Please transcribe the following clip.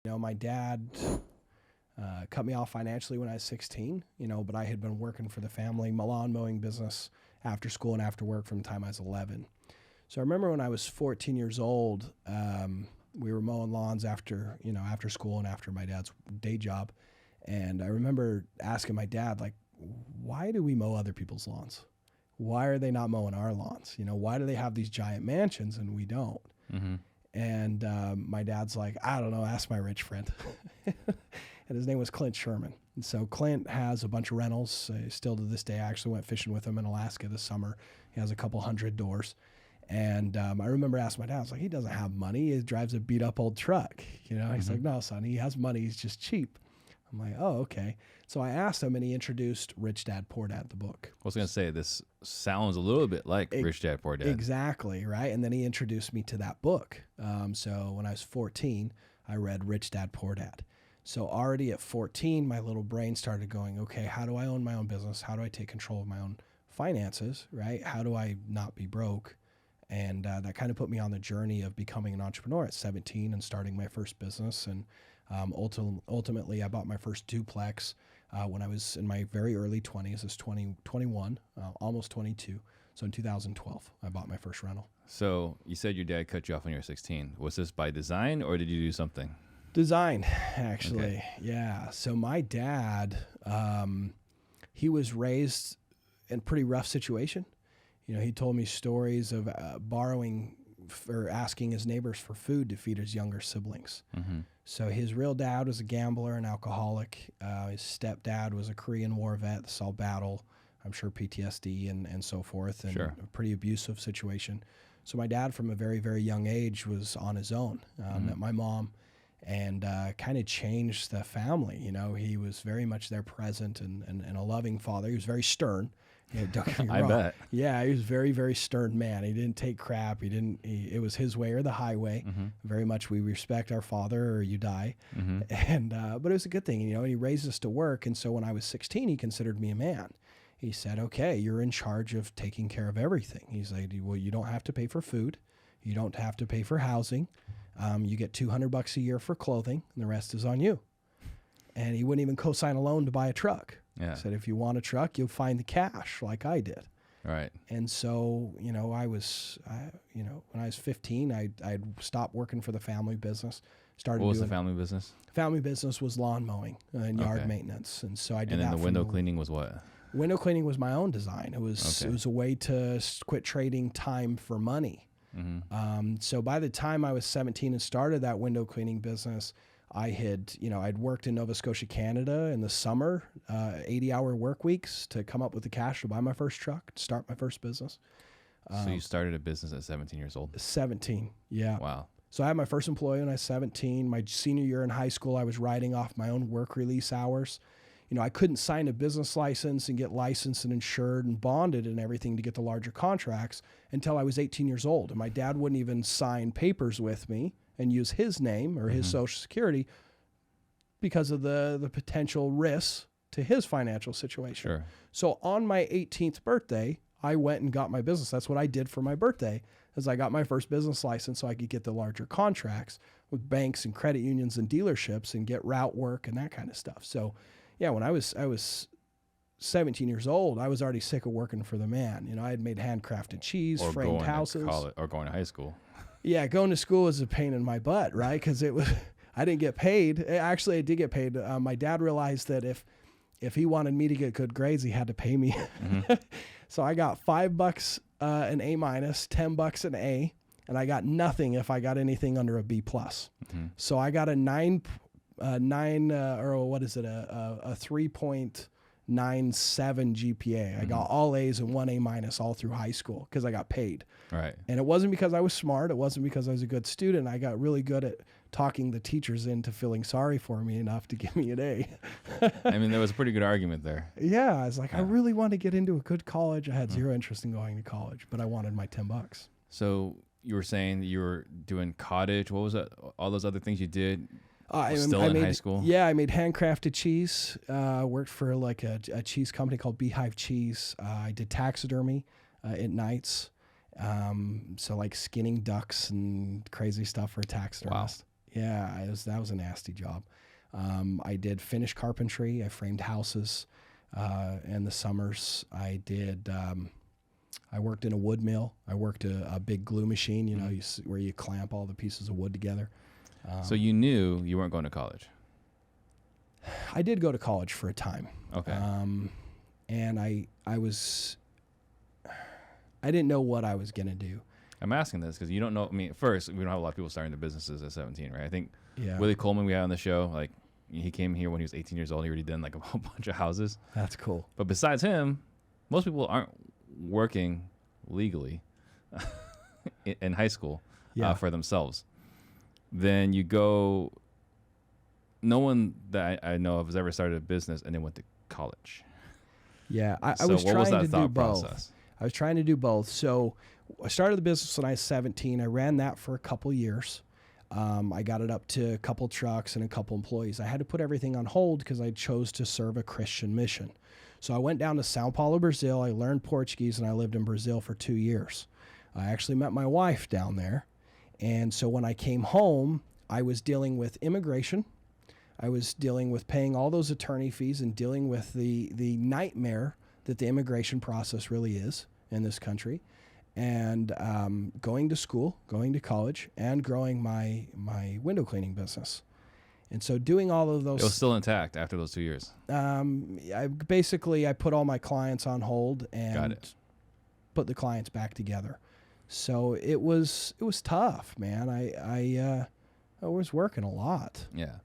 My dad cut me off financially when I was 16, but I had been working for the family lawn mowing business after school and after work from the time I was 11. So I remember when I was 14 years old, we were mowing lawns after school and after my dad's day job. And I remember asking my dad, like, why do we mow other people's lawns? Why are they not mowing our lawns? Why do they have these giant mansions and we don't? Mm-hmm. And my dad's like, I don't know, ask my rich friend. And his name was Clint Sherman. And so Clint has a bunch of rentals. Still to this day, I actually went fishing with him in Alaska this summer. He has a couple hundred doors. And I remember asking my dad, I was like, he doesn't have money. He drives a beat up old truck. He's like, no, son, he has money. He's just cheap. I'm like, oh, okay. So I asked him, and he introduced Rich Dad, Poor Dad, the book. I was going to say, this sounds a little bit like Rich Dad, Poor Dad. Exactly, right? And then he introduced me to that book. So when I was 14, I read Rich Dad, Poor Dad. So already at 14, my little brain started going, okay, how do I own my own business? How do I take control of my own finances, right? How do I not be broke? And that kind of put me on the journey of becoming an entrepreneur at 17 and starting my first business. And ultimately, I bought my first duplex when I was in my very early 20s. I was 21, almost 22. So in 2012, I bought my first rental. So you said your dad cut you off when you were 16. Was this by design, or did you do something? Design, actually. Okay. Yeah. So my dad, he was raised in a pretty rough situation. He told me stories of borrowing or asking his neighbors for food to feed his younger siblings. Mm-hmm. So his real dad was a gambler and alcoholic. His stepdad was a Korean War vet that saw battle, I'm sure PTSD and so forth, and Sure. a pretty abusive situation. So my dad, from a very, very young age, was on his own. Met my mom and kind of changed the family. He was very much there present and a loving father. He was very stern. Don't get me wrong. I bet. Yeah, he was a very, very stern man. He didn't take crap. It was his way or the highway. Mm-hmm. Very much we respect our father or you die. Mm-hmm. And but it was a good thing, and he raised us to work. And so when I was 16, he considered me a man. He said, okay, you're in charge of taking care of everything. He's like, well, you don't have to pay for food. You don't have to pay for housing. You get $200 a year for clothing, and the rest is on you. And he wouldn't even co-sign a loan to buy a truck. Yeah. Said, if you want a truck, you'll find the cash like I did. Right. And so, when I was 15, I'd stopped working for the family business. What was the family business? Family business was lawn mowing and yard maintenance. And so I did that. And then the window cleaning was what? Window cleaning was my own design. It was Okay. It was a way to quit trading time for money. Mm-hmm. So by the time I was 17 and started that window cleaning business, I'd worked in Nova Scotia, Canada in the summer, 80-hour work weeks to come up with the cash to buy my first truck, to start my first business. So you started a business at 17 years old? 17, yeah. Wow. So I had my first employee when I was 17. My senior year in high school, I was writing off my own work release hours. I couldn't sign a business license and get licensed and insured and bonded and everything to get the larger contracts until I was 18 years old. And my dad wouldn't even sign papers with me and use his name or his social security because of the potential risks to his financial situation. Sure. So on my 18th birthday, I went and got my business. That's what I did for my birthday, is I got my first business license so I could get the larger contracts with banks and credit unions and dealerships and get route work and that kind of stuff. So yeah, when I was 17 years old, I was already sick of working for the man. I had made handcrafted cheese, Or framed going houses. to college, or going to high school. Yeah, going to school was a pain in my butt, right? Because I didn't get paid. Actually, I did get paid. My dad realized that if he wanted me to get good grades, he had to pay me. Mm-hmm. So I got $5 an A minus, $10 an A, and I got nothing if I got anything under a B plus. Mm-hmm. So I got a 3.97 GPA. I got all A's and 1 A minus all through high school because I got paid. Right. And it wasn't because I was smart. It wasn't because I was a good student. I got really good at talking the teachers into feeling sorry for me enough to give me an A. I mean, there was a pretty good argument there. Yeah. I was like, I really want to get into a good college. I had zero interest in going to college, but I wanted my $10. So you were saying that you were doing cottage. What was it? All those other things you did? Still in high school? Yeah, I made handcrafted cheese. Worked for like a cheese company called Beehive Cheese. I did taxidermy at nights. So like skinning ducks and crazy stuff for a taxidermist. Wow. Yeah, that was a nasty job. I did finish carpentry. I framed houses. In the summers, I did. I worked in a wood mill. I worked a big glue machine. You know, where you clamp all the pieces of wood together. So you knew you weren't going to college. I did go to college for a time. Okay. And I didn't know what I was gonna do. I'm asking this because you don't know. I mean, first, we don't have a lot of people starting their businesses at 17, right? I think Yeah. Willie Coleman we had on the show, like he came here when he was 18 years old. He already done like a whole bunch of houses. That's cool. But besides him, most people aren't working legally in high school for themselves. Then you go. No one that I know of has ever started a business and then went to college. Yeah, I was trying to do both. Process? I was trying to do both. So I started the business when I was 17. I ran that for a couple years. I got it up to a couple trucks and a couple employees. I had to put everything on hold because I chose to serve a Christian mission. So I went down to Sao Paulo, Brazil. I learned Portuguese and I lived in Brazil for 2 years. I actually met my wife down there. And so when I came home, I was dealing with immigration. I was dealing with paying all those attorney fees and dealing with the nightmare that the immigration process really is in this country, and going to school, going to college, and growing my window cleaning business. And so doing all of those... It was still intact after those 2 years. I put all my clients on hold and put the clients back together. So it was tough, man. I was working a lot. Yeah.